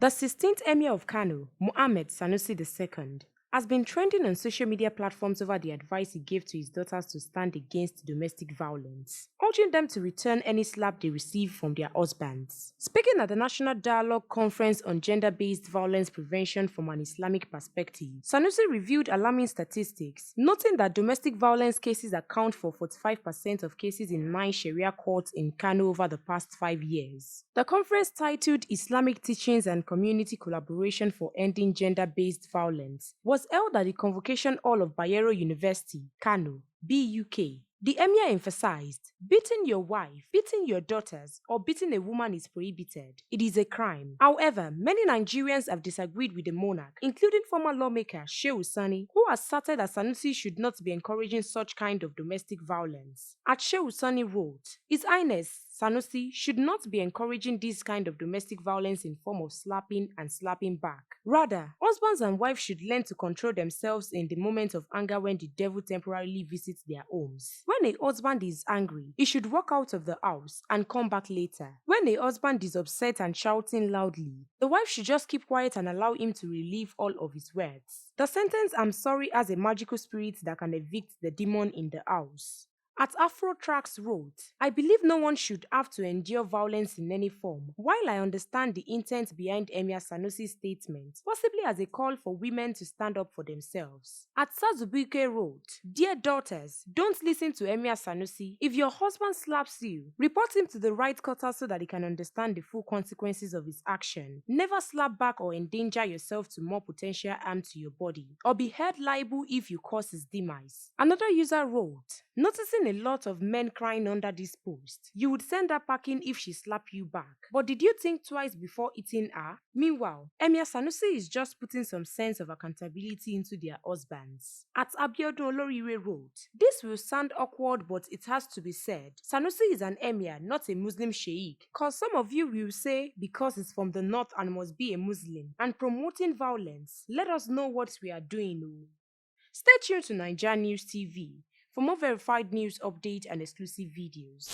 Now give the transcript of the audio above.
The 16th Emir of Kano, Muhammad Sanusi II, has been trending on social media platforms over the advice he gave to his daughters to stand against domestic violence, urging them to return any slap they receive from their husbands. Speaking at the National Dialogue Conference on Gender-Based Violence Prevention from an Islamic Perspective, Sanusi reviewed alarming statistics, noting that domestic violence cases account for 45% of cases in 9 Sharia courts in Kano over the past 5 years. The conference, titled Islamic Teachings and Community Collaboration for Ending Gender-Based Violence, was held at the Convocation Hall of Bayero University, Kano, BUK. The Emir emphasized, beating your wife, beating your daughters, or beating a woman is prohibited. It is a crime. However, many Nigerians have disagreed with the monarch, including former lawmaker Shehu Sani, who asserted that Sanusi should not be encouraging such kind of domestic violence. At Shehu Sani wrote, His Highness Sanusi should not be encouraging this kind of domestic violence in form of slapping and slapping back. Rather, husbands and wives should learn to control themselves in the moment of anger when the devil temporarily visits their homes. When a husband is angry, he should walk out of the house and come back later. When a husband is upset and shouting loudly, the wife should just keep quiet and allow him to relieve all of his words. The sentence "I'm sorry" has a magical spirit that can evict the demon in the house. At Afro Tracks wrote, I believe no one should have to endure violence in any form. While I understand the intent behind Emir Sanusi's statement, possibly as a call for women to stand up for themselves. At Sazubuike wrote, Dear daughters, don't listen to Emir Sanusi. If your husband slaps you, report him to the right quarter so that he can understand the full consequences of his action. Never slap back or endanger yourself to more potential harm to your body, or be held liable if you cause his demise. Another user wrote, noticing a lot of men crying under this post, you would send her packing if she slapped you back. But did you think twice before hitting her? Meanwhile, Emir Sanusi is just putting some sense of accountability into their husbands. At Abiodun Olorire wrote, this will sound awkward, but it has to be said. Sanusi is an emir, not a Muslim sheikh. Cause some of you will say because he's from the north and must be a Muslim and promoting violence. Let us know what we are doing. Stay tuned to NaijaNews TV for more verified news updates and exclusive videos.